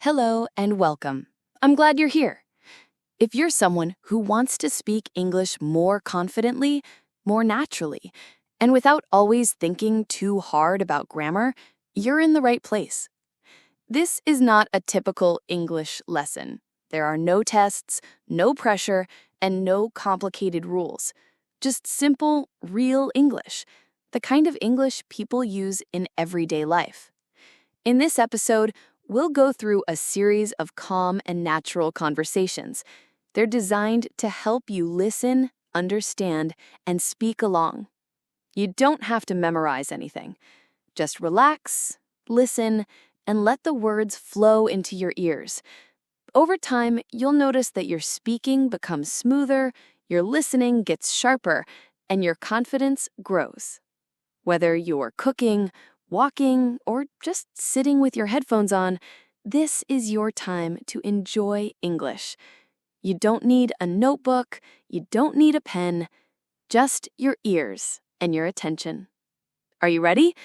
Hello and welcome. I'm glad you're here. If you're someone who wants to speak English more confidently, more naturally, and without always thinking too hard about grammar, you're in the right place. This is not a typical English lesson. There are no tests, no pressure, and no complicated rules. Just simple, real English, the kind of English people use in everyday life. In this episode, we'll go through a series of calm and natural conversations. They're designed to help you listen, understand, and speak along. You don't have to memorize anything. Just relax, listen, and let the words flow into your ears. Over time, you'll notice that your speaking becomes smoother, your listening gets sharper, and your confidence grows. Whether you're cooking, walking, or just sitting with your headphones on, this is your time to enjoy English. You don't need a notebook, you don't need a pen, just your ears and your attention. Are you ready?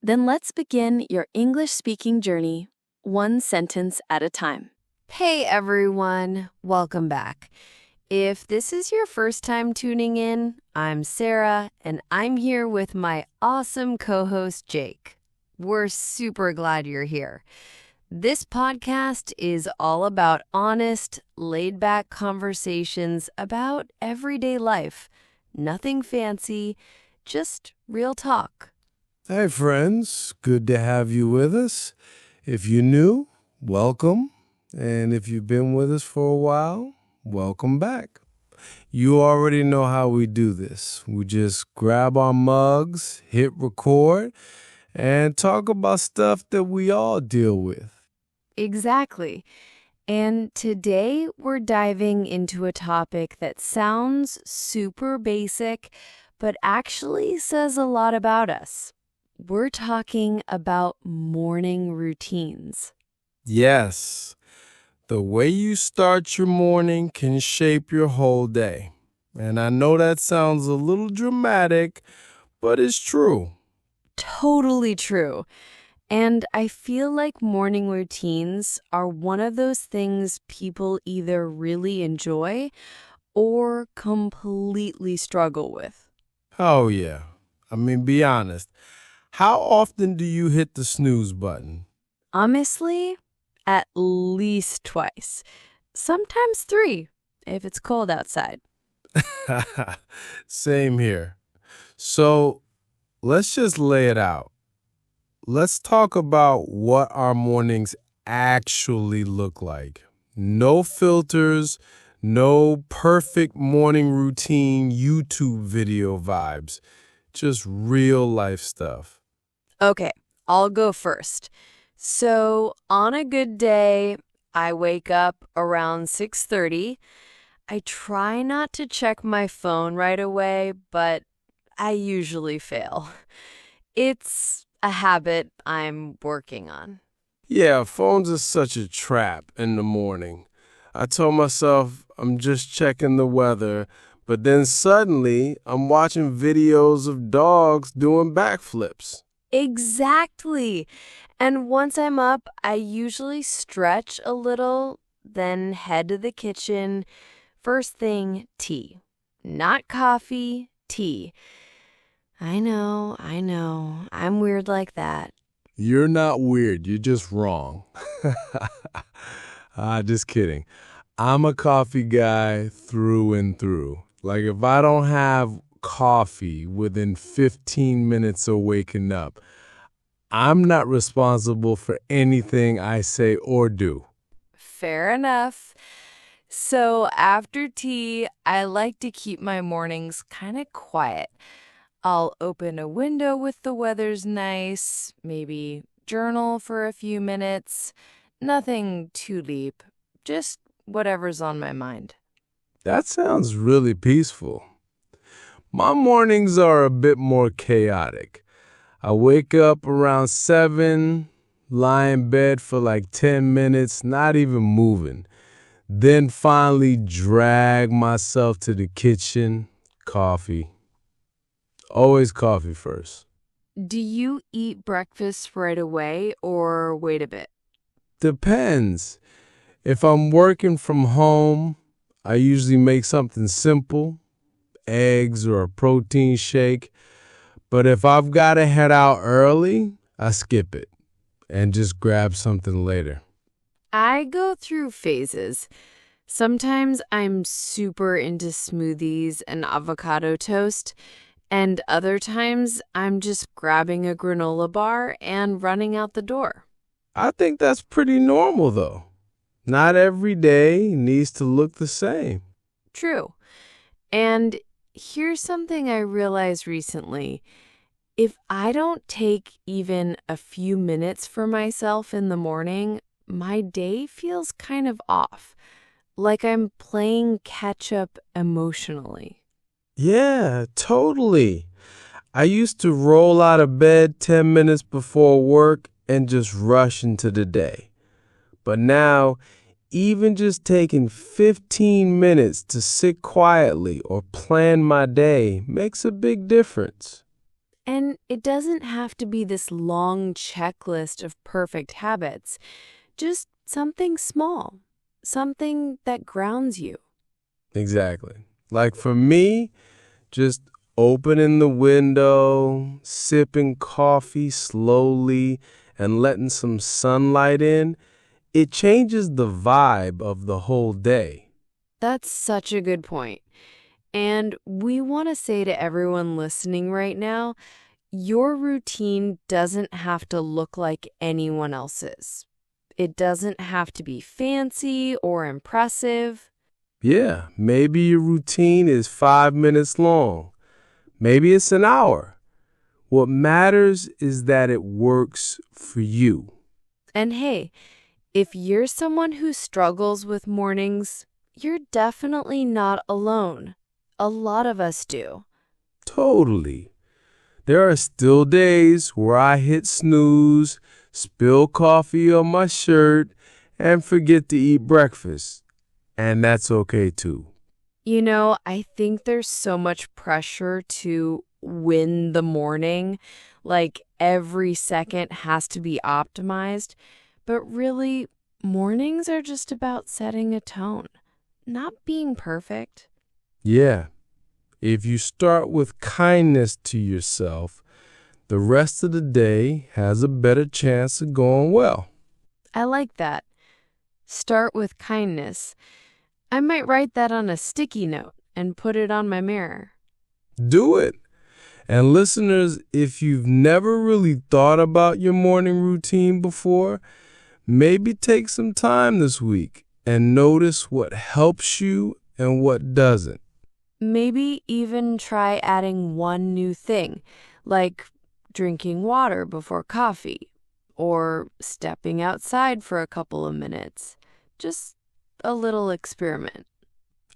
Then let's begin your English speaking journey, one sentence at a time. Hey everyone, welcome back. If this is your first time tuning in, I'm Sarah, and I'm here with my awesome co-host Jake. We're super glad you're here. This podcast is all about honest, laid-back conversations about everyday life. Nothing fancy, just real talk. Hey friends, good to have you with us. If you're new, welcome. And if you've been with us for a while, welcome back. You already know how we do this. We just grab our mugs, hit record, and talk about stuff that we all deal with. Exactly. And today we're diving into a topic that sounds super basic, but actually says a lot about us. We're talking about morning routines. Yes, the way you start your morning can shape your whole day. And I know that sounds a little dramatic, but it's true. Totally true. And I feel like morning routines are one of those things people either really enjoy or completely struggle with. Oh, yeah. I mean, be honest. How often do you hit the snooze button? Honestly, at least twice. Sometimes 3, if it's cold outside. Same here. So let's just lay it out. Let's talk about what our mornings actually look like. No filters, no perfect morning routine YouTube video vibes. Just real life stuff. Okay, I'll go first. So, on a good day, I wake up around 6:30. I try not to check my phone right away, but I usually fail. It's a habit I'm working on. Yeah, phones are such a trap in the morning. I told myself I'm just checking the weather, but then suddenly I'm watching videos of dogs doing backflips. Exactly. And once I'm up, I usually stretch a little, then head to the kitchen. First thing, tea. Not coffee, tea. I know. I'm weird like that. You're not weird, you're just wrong. Just kidding. I'm a coffee guy through and through. Like if I don't have coffee within 15 minutes of waking up, I'm not responsible for anything I say or do. Fair enough. So after tea, I like to keep my mornings kind of quiet. I'll open a window if the weather's nice, maybe journal for a few minutes. Nothing too deep, just whatever's on my mind. That sounds really peaceful. My mornings are a bit more chaotic. I wake up around 7, lie in bed for like 10 minutes, not even moving. Then finally drag myself to the kitchen, coffee. Always coffee first. Do you eat breakfast right away or wait a bit? Depends. If I'm working from home, I usually make something simple, eggs or a protein shake. But if I've got to head out early, I skip it and just grab something later. I go through phases. Sometimes I'm super into smoothies and avocado toast, and other times I'm just grabbing a granola bar and running out the door. I think that's pretty normal, though. Not every day needs to look the same. True. And here's something I realized recently. If I don't take even a few minutes for myself in the morning, my day feels kind of off, like I'm playing catch up emotionally. Yeah, totally. I used to roll out of bed 10 minutes before work and just rush into the day. But now, even just taking 15 minutes to sit quietly or plan my day makes a big difference. And it doesn't have to be this long checklist of perfect habits, just something small, something that grounds you. Exactly. Like for me, just opening the window, sipping coffee slowly, and letting some sunlight in, it changes the vibe of the whole day. That's such a good point. And we want to say to everyone listening right now, your routine doesn't have to look like anyone else's. It doesn't have to be fancy or impressive. Yeah, maybe your routine is 5 minutes long. Maybe it's an hour. What matters is that it works for you. And hey, if you're someone who struggles with mornings, you're definitely not alone. A lot of us do. Totally. There are still days where I hit snooze, spill coffee on my shirt, and forget to eat breakfast. And that's okay too. You know, I think there's so much pressure to win the morning, like every second has to be optimized. But really, mornings are just about setting a tone, not being perfect. Yeah, if you start with kindness to yourself, the rest of the day has a better chance of going well. I like that. Start with kindness. I might write that on a sticky note and put it on my mirror. Do it. And listeners, if you've never really thought about your morning routine before, maybe take some time this week and notice what helps you and what doesn't. Maybe even try adding one new thing, like drinking water before coffee or stepping outside for a couple of minutes. Just a little experiment.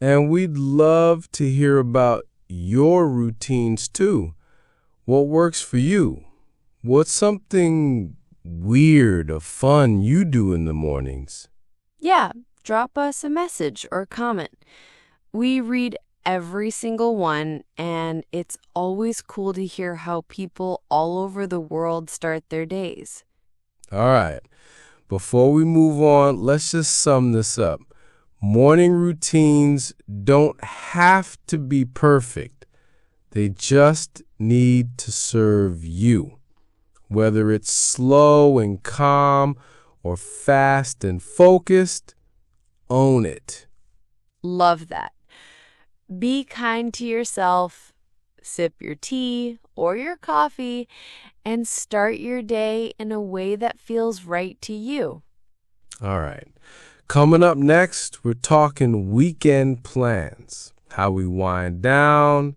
And we'd love to hear about your routines too. What works for you? What's something weird or fun you do in the mornings? Yeah, drop us a message or comment. We read every single one, and it's always cool to hear how people all over the world start their days. All right. Before we move on, let's just sum this up. Morning routines don't have to be perfect. They just need to serve you. Whether it's slow and calm or fast and focused, own it. Love that. Be kind to yourself, sip your tea or your coffee, and start your day in a way that feels right to you. All right. Coming up next, we're talking weekend plans, how we wind down,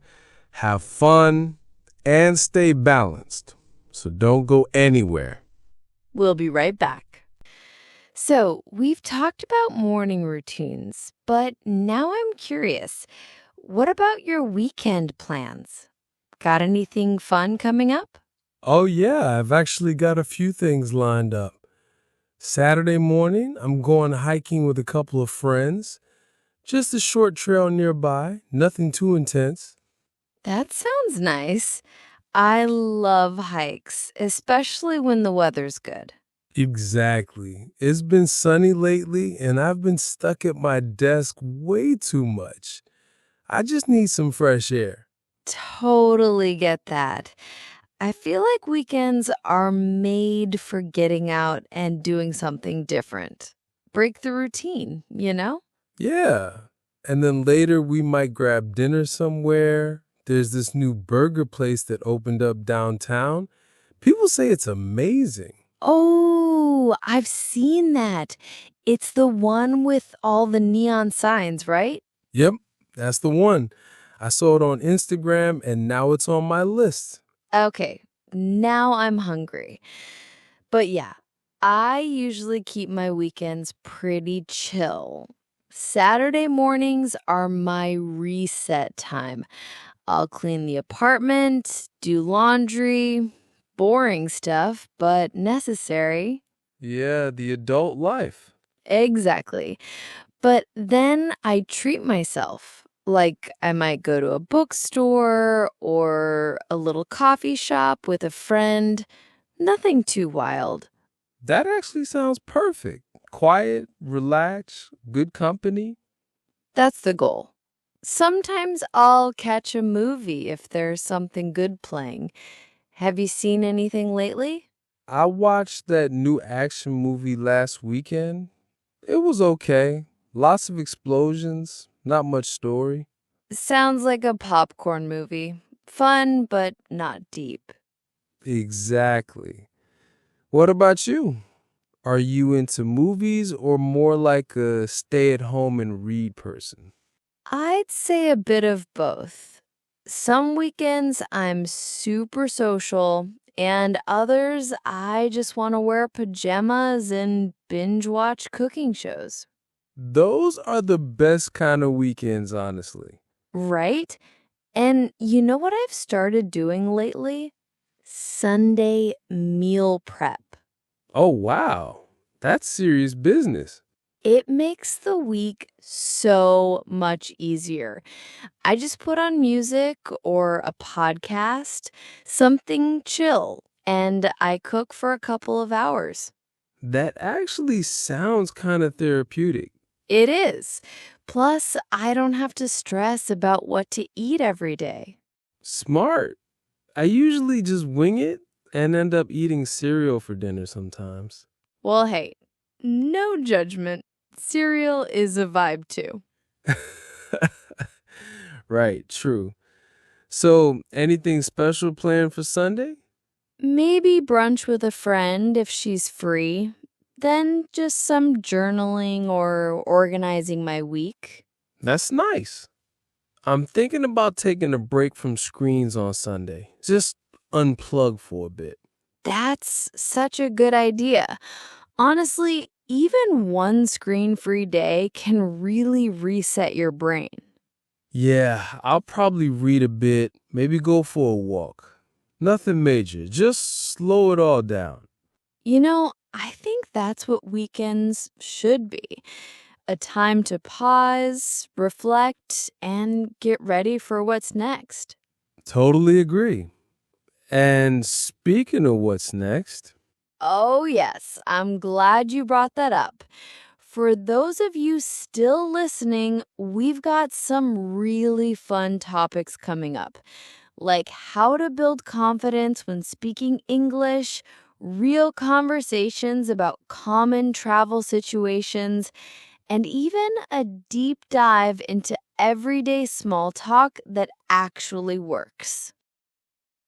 have fun, and stay balanced. So don't go anywhere. We'll be right back. So, we've talked about morning routines, but now I'm curious. What about your weekend plans? Got anything fun coming up? Oh, yeah, I've actually got a few things lined up. Saturday morning, I'm going hiking with a couple of friends. Just a short trail nearby, nothing too intense. That sounds nice. I love hikes, especially when the weather's good. Exactly. It's been sunny lately, and I've been stuck at my desk way too much. I just need some fresh air. Totally get that. I feel like weekends are made for getting out and doing something different. Break the routine, you know? Yeah. And then later we might grab dinner somewhere. There's this new burger place that opened up downtown. People say it's amazing. Oh, I've seen that. It's the one with all the neon signs, right? Yep, that's the one. I saw it on Instagram and now it's on my list. Okay, now I'm hungry. But yeah, I usually keep my weekends pretty chill. Saturday mornings are my reset time. I'll clean the apartment, do laundry, boring stuff, but necessary. Yeah, the adult life. Exactly. But then I treat myself. Like I might go to a bookstore or a little coffee shop with a friend. Nothing too wild. That actually sounds perfect. Quiet, relaxed, good company. That's the goal. Sometimes I'll catch a movie if there's something good playing. Have you seen anything lately? I watched that new action movie last weekend. It was okay. Lots of explosions, not much story. Sounds like a popcorn movie. Fun, but not deep. Exactly. What about you? Are you into movies or more like a stay at home and read person? I'd say a bit of both. Some weekends I'm super social, and others I just want to wear pajamas and binge watch cooking shows. Those are the best kind of weekends, honestly. Right? And you know what I've started doing lately? Sunday meal prep. Oh, wow. That's serious business. It makes the week so much easier. I just put on music or a podcast, something chill, and I cook for a couple of hours. That actually sounds kind of therapeutic. It is. Plus, I don't have to stress about what to eat every day. Smart. I usually just wing it and end up eating cereal for dinner sometimes. Well, hey, no judgment. Cereal is a vibe too. Right, true. So, anything special planned for Sunday? Maybe brunch with a friend if she's free. Then just some journaling or organizing my week. That's nice. I'm thinking about taking a break from screens on Sunday. Just unplug for a bit. That's such a good idea. Honestly, even one screen-free day can really reset your brain. Yeah, I'll probably read a bit, maybe go for a walk. Nothing major, just slow it all down. You know, I think that's what weekends should be. A time to pause, reflect, and get ready for what's next. Totally agree. And speaking of what's next, Oh, yes, I'm glad you brought that up. For those of you still listening, we've got some really fun topics coming up, like how to build confidence when speaking English, real conversations about common travel situations, and even a deep dive into everyday small talk that actually works.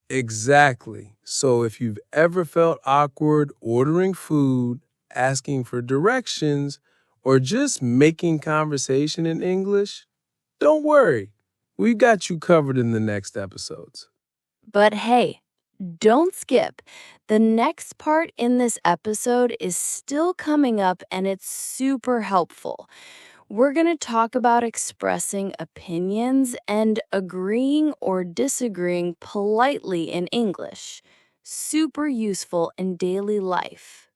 exactly. So if you've ever felt awkward ordering food, asking for directions, or just making conversation in English, don't worry. We got you covered in the next episodes. But hey, don't skip. The next part in this episode is still coming up and it's super helpful. We're going to talk about expressing opinions and agreeing or disagreeing politely in English. Super useful in daily life.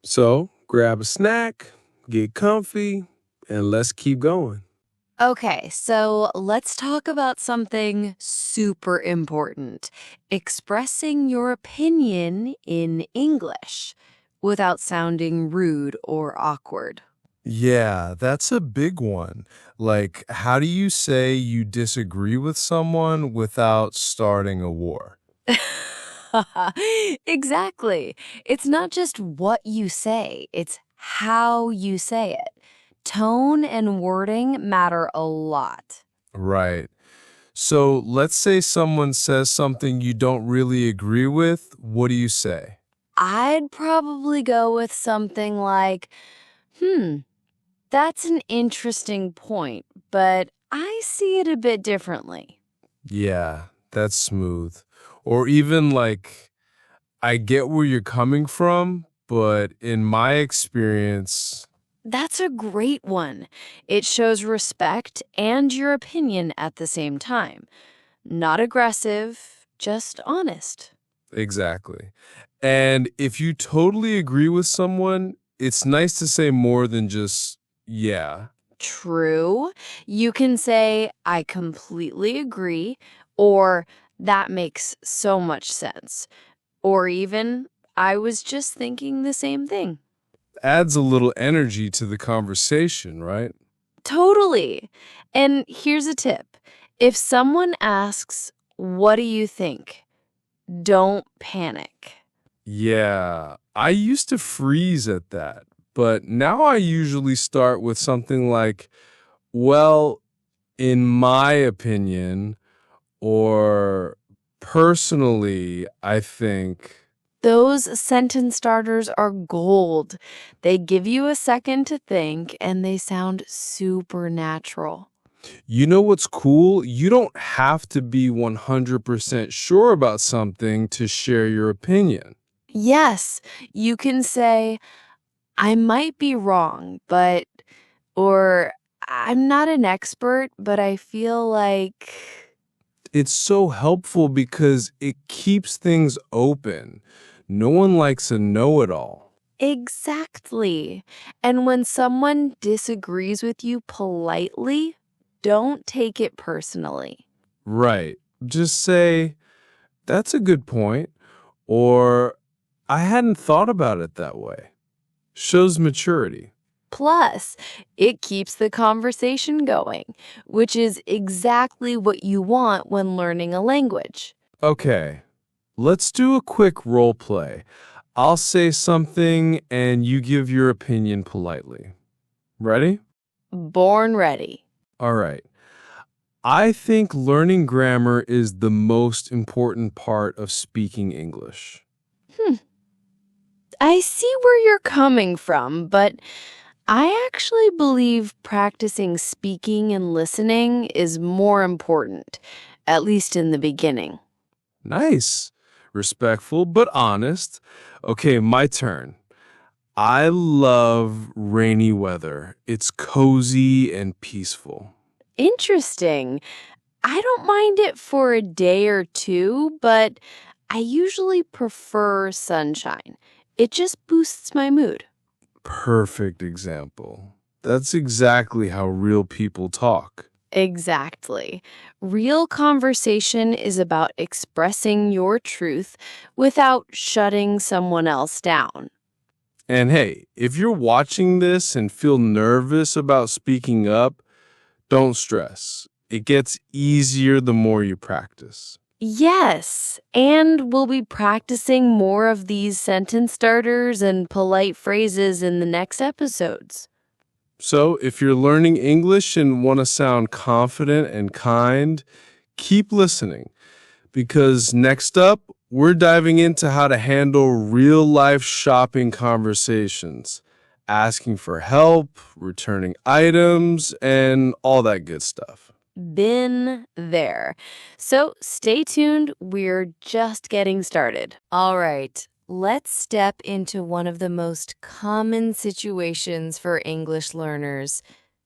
So grab a snack, get comfy, and let's keep going. Okay, so let's talk about something super important, expressing your opinion in English. without sounding rude or awkward. Yeah, that's a big one. Like, how do you say you disagree with someone without starting a war? Exactly. It's not just what you say, it's how you say it. Tone and wording matter a lot. Right. So let's say someone says something you don't really agree with. What do you say? I'd probably go with something like, that's an interesting point, but I see it a bit differently. Yeah, that's smooth. Or even like, I get where you're coming from, but in my experience, That's a great one. It shows respect and your opinion at the same time. Not aggressive, just honest. exactly. And if you totally agree with someone, it's nice to say more than just, yeah. True. You can say, I completely agree, or that makes so much sense, or even, I was just thinking the same thing. Adds a little energy to the conversation, right? Totally. And here's a tip. If someone asks, what do you think? Don't panic. Yeah, I used to freeze at that, but now I usually start with something like, well, in my opinion, or personally, I think. Those sentence starters are gold. They give you a second to think and they sound super natural. You know what's cool? You don't have to be 100% sure about something to share your opinion. Yes, you can say, I might be wrong, but, or I'm not an expert, but I feel like. It's so helpful because it keeps things open. No one likes a know-it-all. Exactly. And when someone disagrees with you politely, don't take it personally. Right. Just say, that's a good point, or I hadn't thought about it that way. Shows maturity. Plus, it keeps the conversation going, which is exactly what you want when learning a language. Okay, let's do a quick role play. I'll say something and you give your opinion politely. Ready? Born ready. All right. I think learning grammar is the most important part of speaking English. I see where you're coming from, but I actually believe practicing speaking and listening is more important, at least in the beginning. Nice. Respectful but honest. Okay, my turn. I love rainy weather. It's cozy and peaceful. Interesting. I don't mind it for a day or two, but I usually prefer sunshine. It just boosts my mood. Perfect example. That's exactly how real people talk. Exactly. Real conversation is about expressing your truth without shutting someone else down. And hey, if you're watching this and feel nervous about speaking up, don't stress. It gets easier the more you practice. Yes, and we'll be practicing more of these sentence starters and polite phrases in the next episodes. So, if you're learning English and want to sound confident and kind, keep listening because next up, we're diving into how to handle real life shopping conversations, asking for help, returning items, and all that good stuff. Been there. So stay tuned. We're just getting started. All right. Let's step into one of the most common situations for English learners: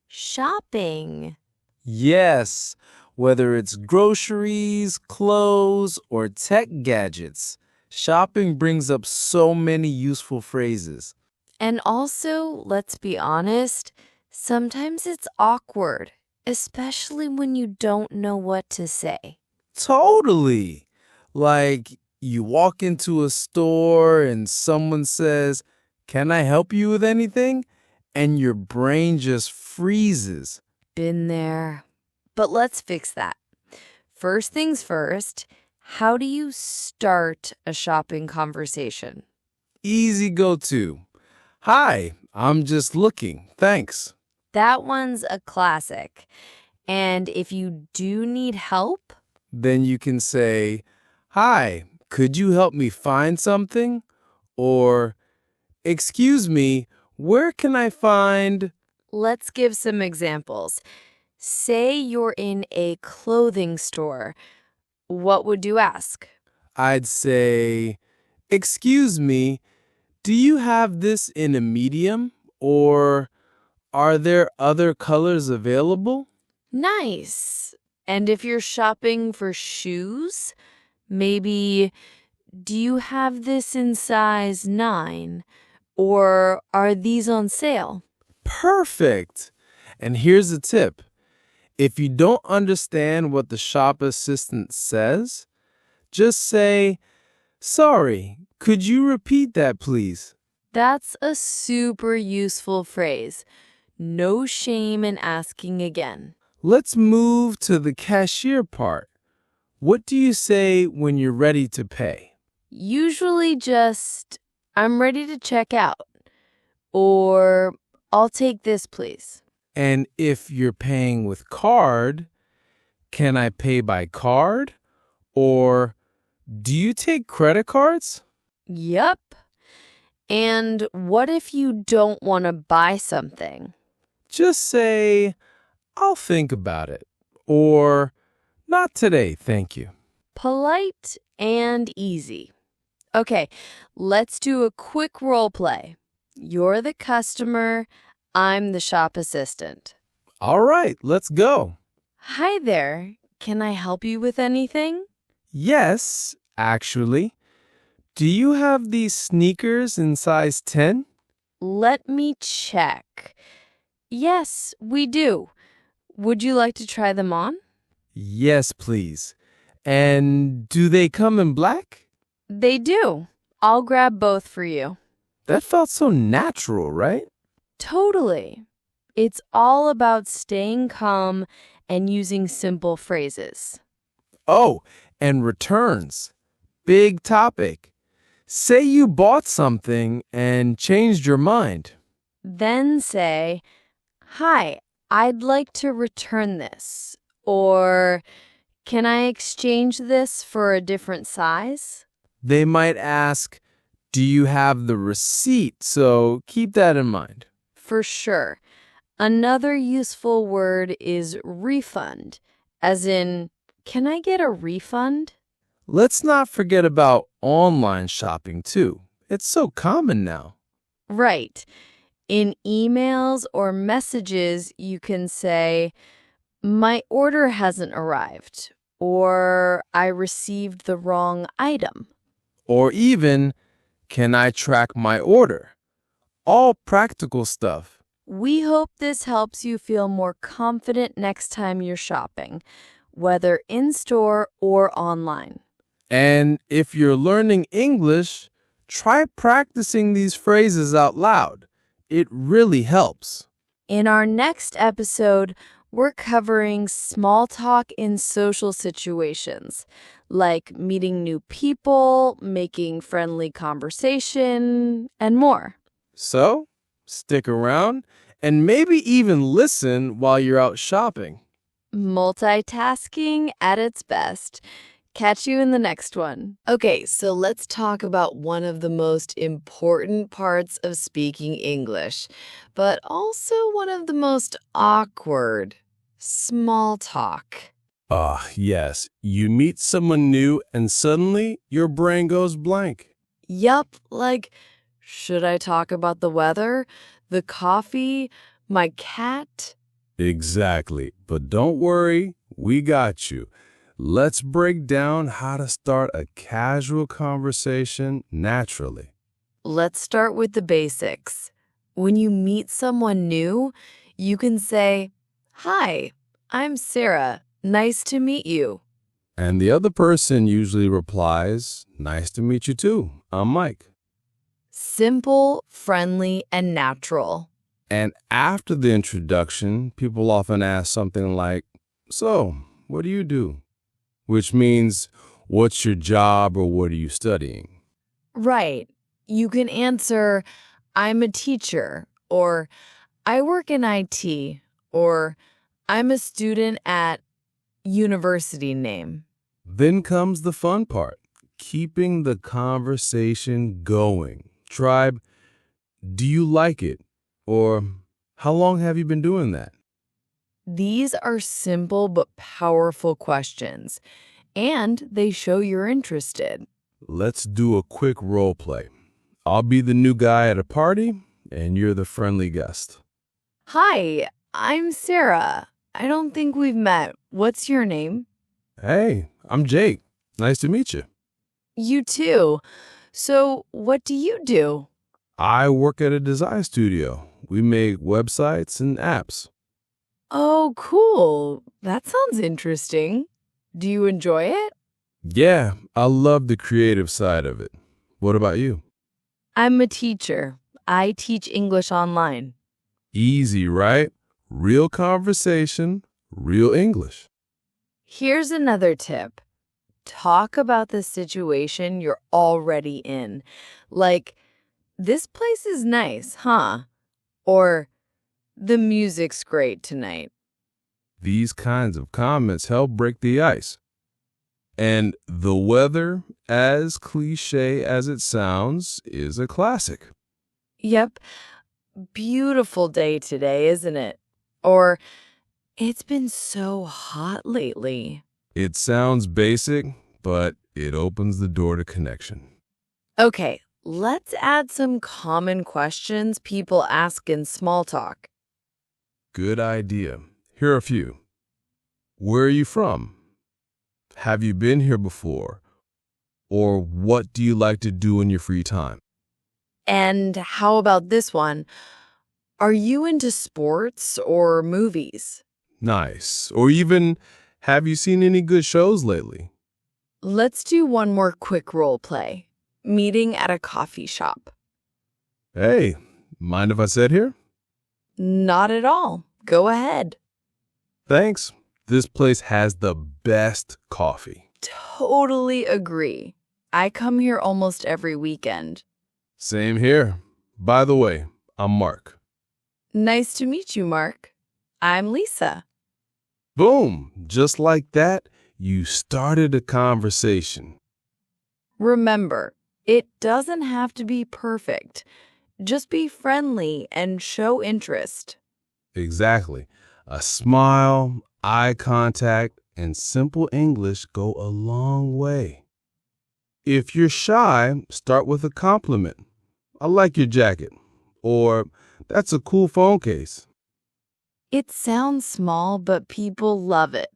shopping. Yes, whether it's groceries, clothes, or tech gadgets, shopping brings up so many useful phrases. And also, let's be honest, sometimes it's awkward, especially when you don't know what to say. Totally. Like you walk into a store and someone says, can I help you with anything? And your brain just freezes. Been there. But let's fix that. First things first, how do you start a shopping conversation? Easy go-to. Hi, I'm just looking. Thanks. That one's a classic. And if you do need help, Then you can say, hi, could you help me find something? Or, excuse me, where can I find? let's give some examples. Say you're in a clothing store. What would you ask? I'd say, excuse me, do you have this in a medium? Or, are there other colors available? Nice. And if you're shopping for shoes, maybe, do you have this in size 9? Or are these on sale? Perfect. And here's a tip. If you don't understand what the shop assistant says, just say, sorry, could you repeat that, please? That's a super useful phrase. No shame in asking again. Let's move to the cashier part. What do you say when you're ready to pay? Usually just, I'm ready to check out. Or, I'll take this, please. And if you're paying with card, can I pay by card? Or do you take credit cards? Yup. And what if you don't want to buy something? Just say, I'll think about it. Or, not today, thank you. Polite and easy. Okay, let's do a quick role play. You're the customer, I'm the shop assistant. All right, let's go. Hi there, can I help you with anything? Yes, actually. Do you have these sneakers in size 10? Let me check. Yes, we do. Would you like to try them on? Yes, please. And do they come in black? They do. I'll grab both for you. That felt so natural, right? Totally. It's all about staying calm and using simple phrases. Oh, and returns. Big topic. Say you bought something and changed your mind. Then say, hi, I'd like to return this. Or, can I exchange this for a different size? They might ask, do you have the receipt? So keep that in mind. For sure. Another useful word is refund, as in, can I get a refund? Let's not forget about online shopping, too. It's so common now. Right. In emails or messages, you can say, my order hasn't arrived, or I received the wrong item. Or even, can I track my order? All practical stuff. We hope this helps you feel more confident next time you're shopping, whether in-store or online. And if you're learning English, try practicing these phrases out loud. It really helps. In our next episode, we're covering small talk in social situations, like meeting new people, making friendly conversation, and more. So, stick around and maybe even listen while you're out shopping. Multitasking at its best. Catch you in the next one. Okay, so let's talk about one of the most important parts of speaking English, but also one of the most awkward, small talk. Yes. You meet someone new and suddenly your brain goes blank. Yup, like, should I talk about the weather, the coffee, my cat? Exactly. But don't worry, we got you. Let's break down how to start a casual conversation naturally. Let's start with the basics. When you meet someone new, you can say, hi, I'm Sarah. Nice to meet you. And the other person usually replies, nice to meet you too. I'm Mike. Simple, friendly, and natural. And after the introduction, people often ask something like, "So, what do you do?" Which means, "What's your job?" or "What are you studying?" Right. You can answer, I'm a teacher, or I work in IT, or I'm a student at university name. Then comes the fun part, keeping the conversation going. Tribe, do you like it? Or how long have you been doing that? These are simple but powerful questions, and they show you're interested. Let's do a quick role play. I'll be the new guy at a party, and you're the friendly guest. Hi, I'm Sarah. I don't think we've met. What's your name? Hey, I'm Jake. Nice to meet you. You too. So, what do you do? I work at a design studio. We make websites and apps. Oh, cool. That sounds interesting. Do you enjoy it? Yeah, I love the creative side of it. What about you? I'm a teacher. I teach English online. Easy, right? Real conversation, real English. Here's another tip. Talk about the situation you're already in. Like, this place is nice, huh? Or, the music's great tonight. These kinds of comments help break the ice. And the weather, as cliche as it sounds, is a classic. Yep, beautiful day today, isn't it? Or, it's been so hot lately. It sounds basic, but it opens the door to connection. Okay, let's add some common questions people ask in small talk. Good idea. Here are a few. Where are you from? Have you been here before? Or what do you like to do in your free time? And how about this one? Are you into sports or movies? Nice. Or even, have you seen any good shows lately? Let's do one more quick role play. Meeting at a coffee shop. Hey, mind if I sit here? Not at all. Go ahead. Thanks. This place has the best coffee. Totally agree. I come here almost every weekend. Same here. By the way, I'm Mark. Nice to meet you, Mark. I'm Lisa. Boom! Just like that, you started a conversation. Remember, it doesn't have to be perfect. Just be friendly and show interest. Exactly. A smile, eye contact, and simple English go a long way. If you're shy, start with a compliment. I like your jacket. Or, that's a cool phone case. It sounds small, but people love it.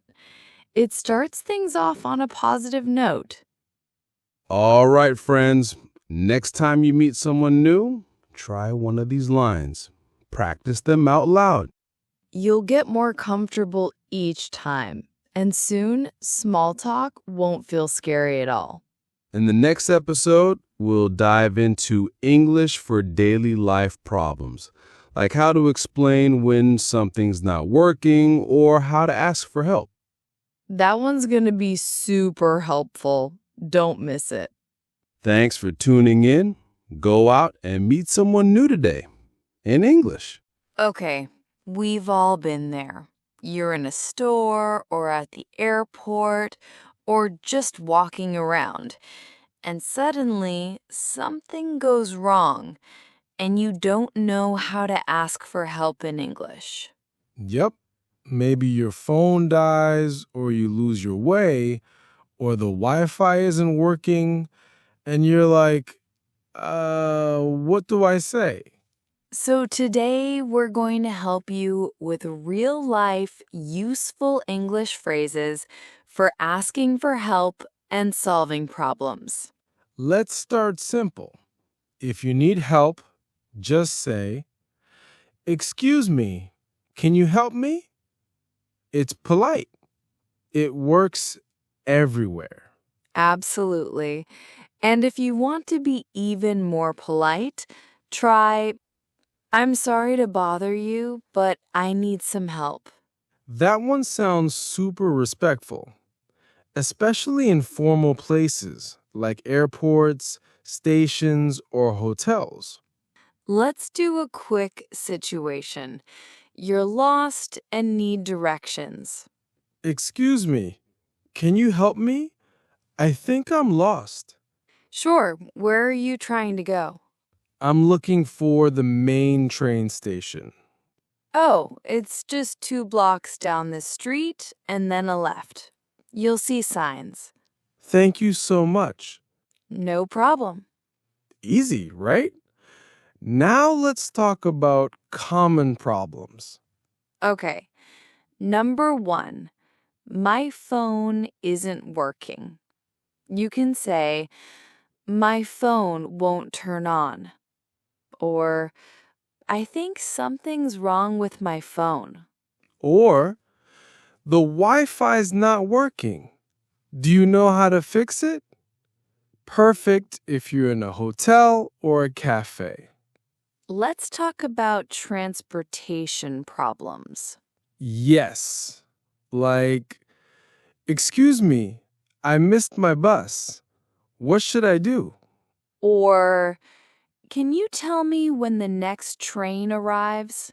It starts things off on a positive note. All right, friends. Next time you meet someone new, try one of these lines. Practice them out loud. You'll get more comfortable each time, and soon, small talk won't feel scary at all. In the next episode, we'll dive into English for daily life problems, like how to explain when something's not working or how to ask for help. That one's going to be super helpful. Don't miss it. Thanks for tuning in. Go out and meet someone new today in English. Okay, we've all been there. You're in a store or at the airport or just walking around, and suddenly something goes wrong and you don't know how to ask for help in English. Yep. Maybe your phone dies, or you lose your way, or the Wi-Fi isn't working, and you're like, what do I say? So today we're going to help you with real-life, useful English phrases for asking for help and solving problems. Let's start simple. If you need help, just say, "Excuse me, can you help me?" It's polite. It works everywhere. Absolutely. And if you want to be even more polite, try, "I'm sorry to bother you, but I need some help." That one sounds super respectful, especially in formal places like airports, stations, or hotels. Let's do a quick situation. You're lost and need directions. Excuse me, can you help me? I think I'm lost. Sure, where are you trying to go? I'm looking for the main train station. Oh, it's just 2 blocks down this street and then a left. You'll see signs. Thank you so much. No problem. Easy, right? Now let's talk about common problems. Okay. Number 1, my phone isn't working. You can say, "My phone won't turn on." Or, "I think something's wrong with my phone." Or, the Wi-Fi's not working. Do you know how to fix it? Perfect if you're in a hotel or a cafe. Let's talk about transportation problems. Yes. Like, excuse me, I missed my bus. What should I do? Or, "Can you tell me when the next train arrives?"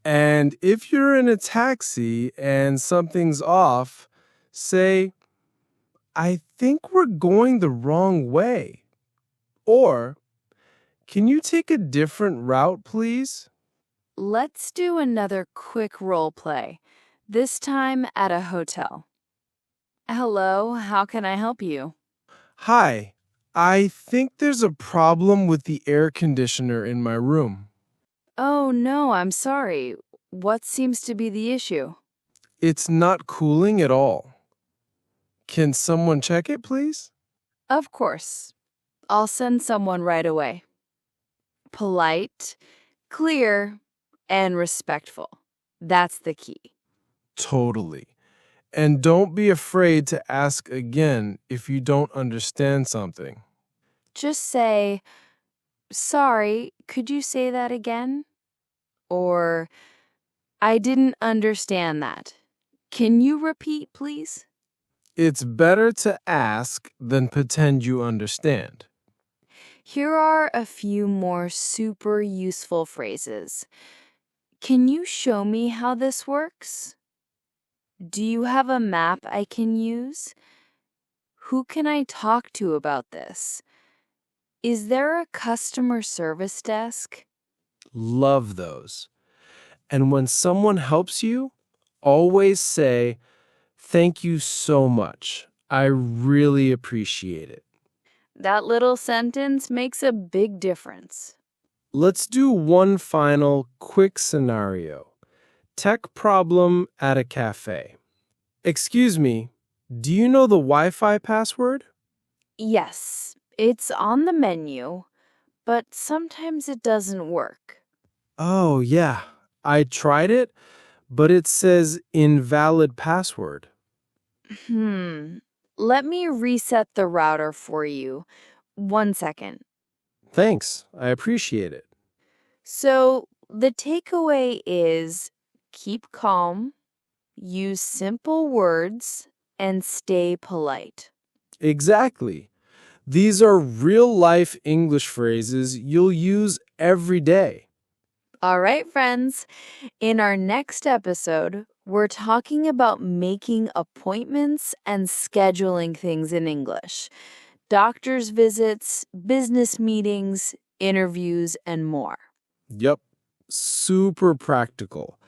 And if you're in a taxi and something's off, say, I think we're going the wrong way. Or, can you take a different route, please? Let's do another quick role play, this time at a hotel. "Hello, how can I help you?" Hi, I think there's a problem with the air conditioner in my room. "Oh, no, I'm sorry. What seems to be the issue?" It's not cooling at all. Can someone check it, please? "Of course. I'll send someone right away." Polite, clear, and respectful. That's the key. Totally. And don't be afraid to ask again if you don't understand something. Just say, "Sorry, could you say that again?" Or, "I didn't understand that. Can you repeat, please?" It's better to ask than pretend you understand. Here are a few more super useful phrases. "Can you show me how this works?" "Do you have a map I can use?" "Who can I talk to about this?" "Is there a customer service desk?" Love those. And when someone helps you, always say, thank you so much. I really appreciate it. That little sentence makes a big difference. Let's do one final quick scenario. Tech problem at a cafe. Excuse me, do you know the Wi-Fi password? Yes, it's on the menu, but sometimes it doesn't work. Oh, yeah. I tried it, but it says invalid password. Let me reset the router for you. 1 second. Thanks. I appreciate it. So, the takeaway is keep calm, use simple words, and stay polite. Exactly. These are real-life English phrases you'll use every day. All right, friends. In our next episode, we're talking about making appointments and scheduling things in English. Doctor's visits, business meetings, interviews, and more. Yep. Super practical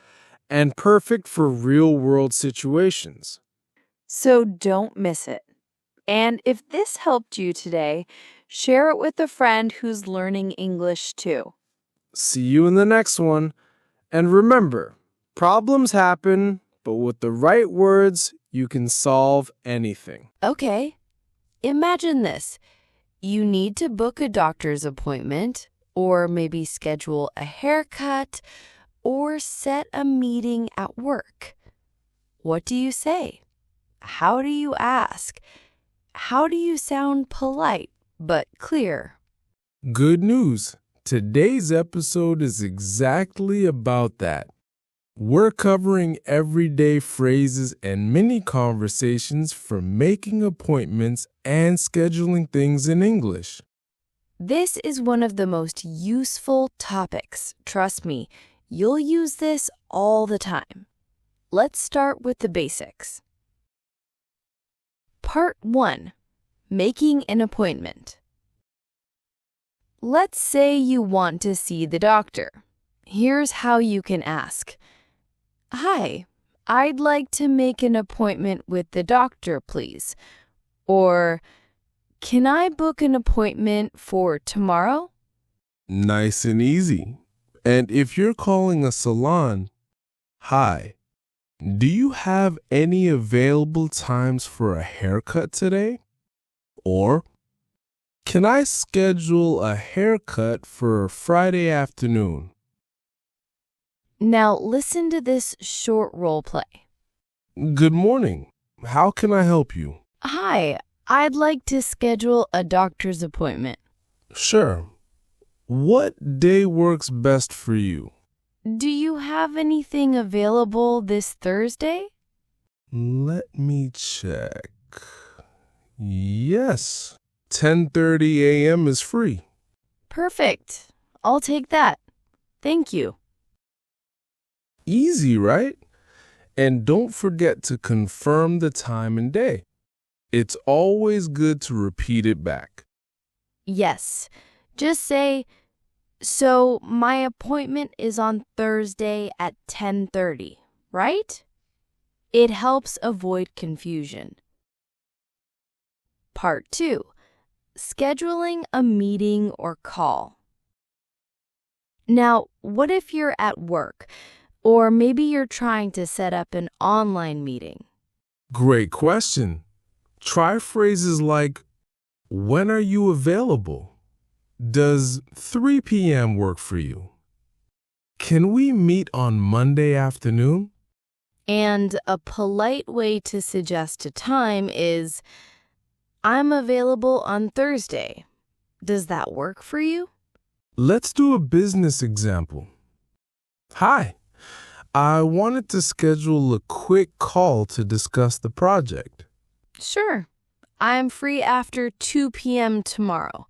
and perfect for real-world situations. So don't miss it. And if this helped you today, share it with a friend who's learning English too. See you in the next one. And remember, problems happen, but with the right words, you can solve anything. Okay, imagine this. You need to book a doctor's appointment, or maybe schedule a haircut, or set a meeting at work. What do you say? How do you ask? How do you sound polite? but clear. Good news. Today's episode is exactly about that. We're covering everyday phrases and mini conversations for making appointments and scheduling things in English. This is one of the most useful topics. Trust me, you'll use this all the time. Let's start with the basics. Part 1. Making an appointment. Let's say you want to see the doctor. Here's how you can ask. Hi, I'd like to make an appointment with the doctor, please. Or, can I book an appointment for tomorrow? Nice and easy. And if you're calling a salon, hi, do you have any available times for a haircut today? Or, can I schedule a haircut for Friday afternoon? Now listen to this short role play. Good morning. How can I help you? Hi, I'd like to schedule a doctor's appointment. Sure. What day works best for you? Do you have anything available this Thursday? Let me check. Yes. 10:30 a.m. is free. Perfect. I'll take that. Thank you. Easy, right? And don't forget to confirm the time and day. It's always good to repeat it back. Yes. Just say, so my appointment is on Thursday at 10:30, right? It helps avoid confusion. Part 2. Scheduling a meeting or call. Now, what if you're at work, or maybe you're trying to set up an online meeting? Great question. Try phrases like, when are you available? Does 3 p.m. work for you? Can we meet on Monday afternoon? And a polite way to suggest a time is, I'm available on Thursday. Does that work for you? Let's do a business example. Hi, I wanted to schedule a quick call to discuss the project. Sure. I'm free after 2 p.m. tomorrow.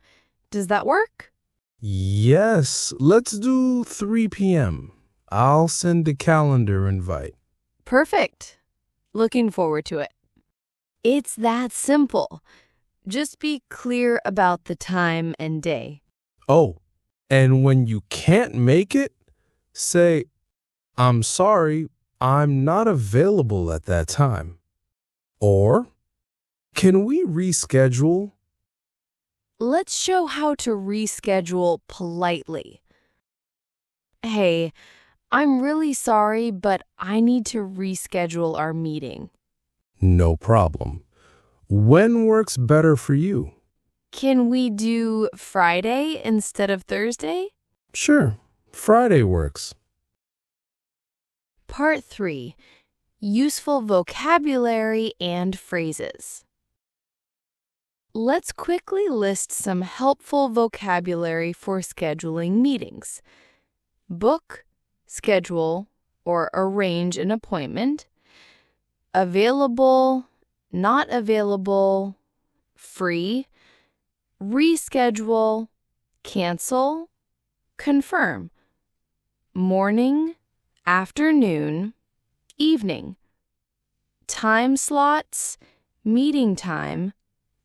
Does that work? Yes, let's do 3 p.m. I'll send a calendar invite. Perfect. Looking forward to it. It's that simple. Just be clear about the time and day. Oh, and when you can't make it, say, I'm sorry, I'm not available at that time. Or, can we reschedule? Let's show how to reschedule politely. Hey, I'm really sorry, but I need to reschedule our meeting. No problem. When works better for you? Can we do Friday instead of Thursday? Sure, Friday works. Part 3. Useful vocabulary and phrases. Let's quickly list some helpful vocabulary for scheduling meetings. Book, schedule, or arrange an appointment. Available, not available, free, reschedule, cancel, confirm. Morning, afternoon, evening. Time slots, meeting time,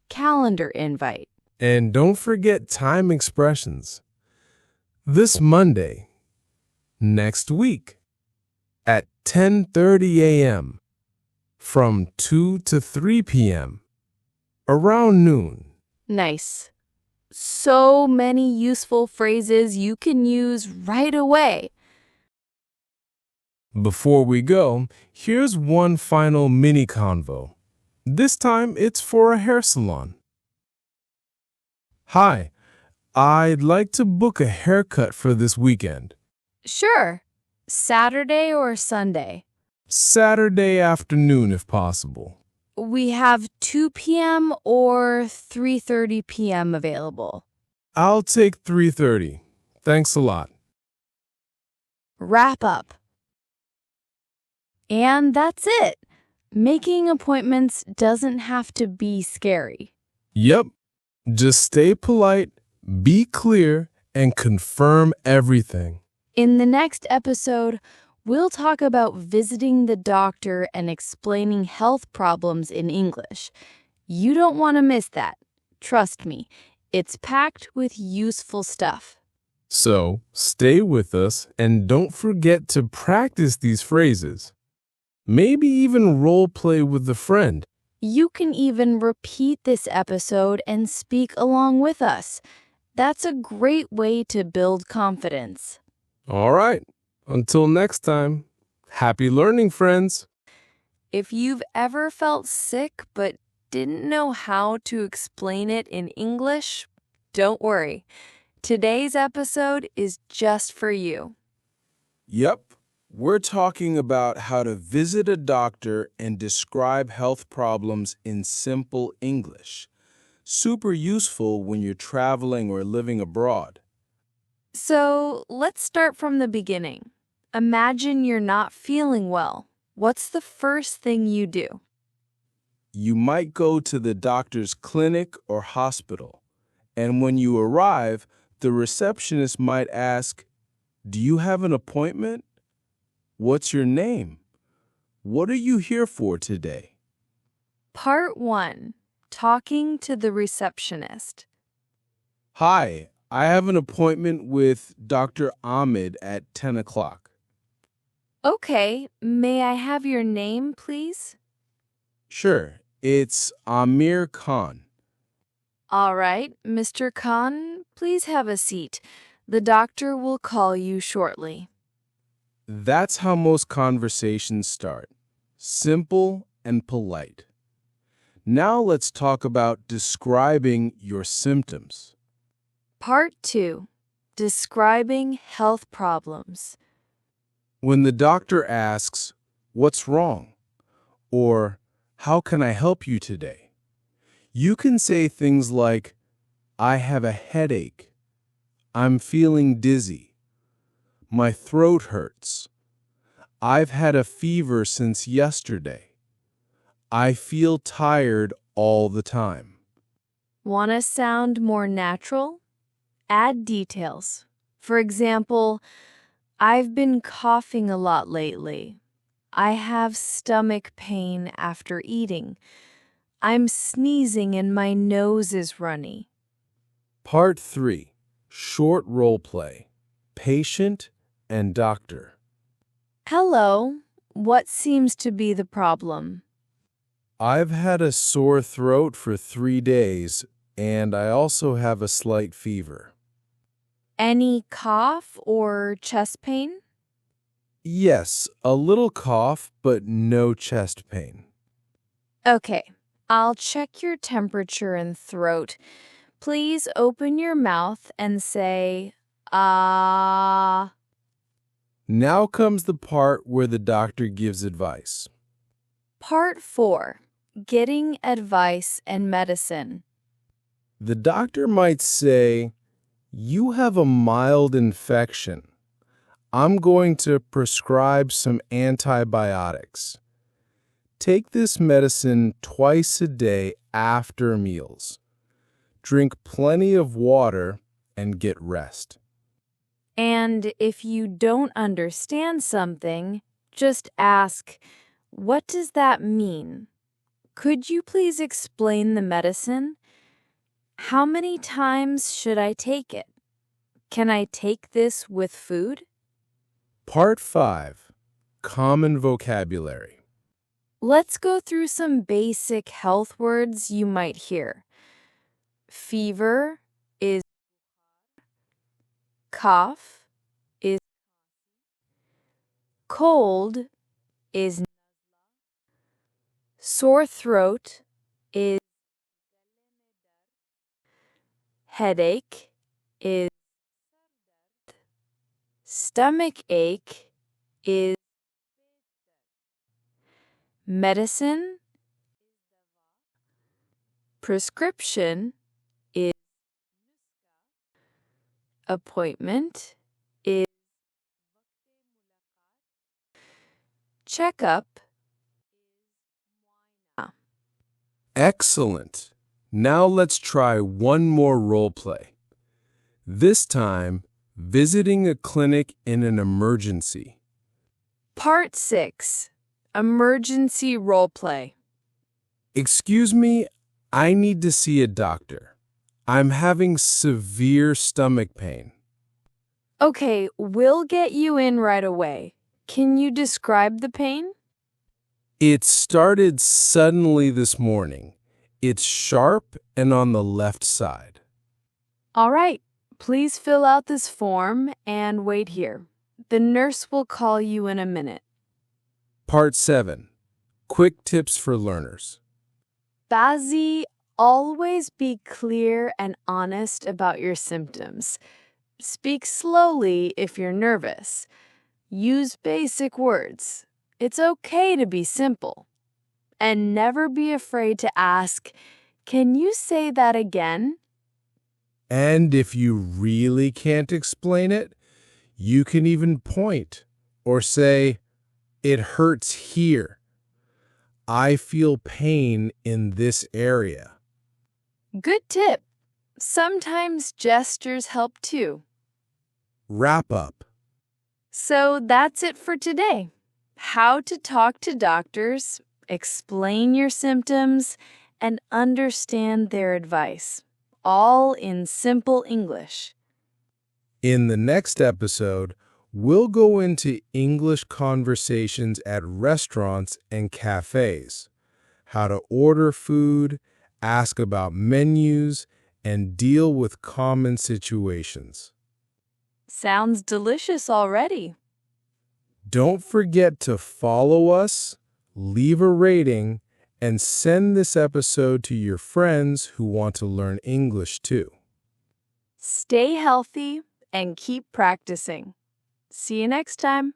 calendar invite. And don't forget time expressions. This Monday, next week, at 10:30 a.m., from 2 to 3 p.m., around noon. Nice. So many useful phrases you can use right away. Before we go, here's one final mini convo. This time it's for a hair salon. Hi, I'd like to book a haircut for this weekend. Sure. Saturday or Sunday? Saturday afternoon if possible. We have 2 p.m. or 3:30 p.m. available. I'll take 3:30. Thanks a lot. Wrap up. And that's it. Making appointments doesn't have to be scary. Yep. Just stay polite, be clear, and confirm everything. In the next episode, we'll talk about visiting the doctor and explaining health problems in English. You don't want to miss that. Trust me, it's packed with useful stuff. So, stay with us and don't forget to practice these phrases. Maybe even role play with a friend. You can even repeat this episode and speak along with us. That's a great way to build confidence. All right. Until next time, happy learning, friends. If you've ever felt sick but didn't know how to explain it in English, don't worry. Today's episode is just for you. Yep. We're talking about how to visit a doctor and describe health problems in simple English. Super useful when you're traveling or living abroad. So let's start from the beginning. Imagine you're not feeling well. What's the first thing you do? You might go to the doctor's clinic or hospital, and when you arrive, the receptionist might ask, "Do you have an appointment? What's your name? What are you here for today?" Part 1. Talking to the receptionist. "Hi, I have an appointment with Dr. Ahmed at 10 o'clock. Okay, may I have your name, please? "Sure, it's Amir Khan." All right, Mr. Khan, please have a seat. The doctor will call you shortly. That's how most conversations start. Simple and polite. Now let's talk about describing your symptoms. Part 2. Describing health problems. When the doctor asks, "What's wrong?" or "How can I help you today?" you can say things like, "I have a headache," "I'm feeling dizzy," "My throat hurts," "I've had a fever since yesterday," "I feel tired all the time." Want to sound more natural? Add details. For example, I've been coughing a lot lately. I have stomach pain after eating. I'm sneezing and my nose is runny. Part 3. Short role play. Patient and doctor. Hello, what seems to be the problem? I've had a sore throat for 3 days, and I also have a slight fever. Any cough or chest pain? Yes, a little cough, but no chest pain. Okay, I'll check your temperature and throat. Please open your mouth and say, ah. Now comes the part where the doctor gives advice. Part 4. Getting advice and medicine. The doctor might say, "You have a mild infection. I'm going to prescribe some antibiotics. Take this medicine twice a day after meals. Drink plenty of water and get rest." And if you don't understand something, just ask, what does that mean? Could you please explain the medicine? How many times should I take it? Can I take this with food? Part 5. Common vocabulary. Let's go through some basic health words you might hear. Fever is cough is cold is sore throat is headache is stomach ache is medicine Prescription is appointment is checkup. Excellent. Now let's try one more role play. This time, visiting a clinic in an emergency. Part 6. Emergency role play. Excuse me, I need to see a doctor. I'm having severe stomach pain. Okay, we'll get you in right away. Can you describe the pain? It started suddenly this morning. It's sharp and on the left side. All right, please fill out this form and wait here. The nurse will call you in a minute. Part 7. Quick tips for learners. Bazzi, always be clear and honest about your symptoms. Speak slowly if you're nervous. Use basic words. It's okay to be simple. And never be afraid to ask, "Can you say that again?" And if you really can't explain it, you can even point or say, "It hurts here. I feel pain in this area." Good tip. Sometimes gestures help too. Wrap up. So that's it for today. How to talk to doctors, explain your symptoms, and understand their advice, all in simple English. In the next episode, we'll go into English conversations at restaurants and cafes, how to order food, ask about menus, and deal with common situations. Sounds delicious already. Don't forget to follow us, leave a rating, and send this episode to your friends who want to learn English too. Stay healthy and keep practicing. See you next time.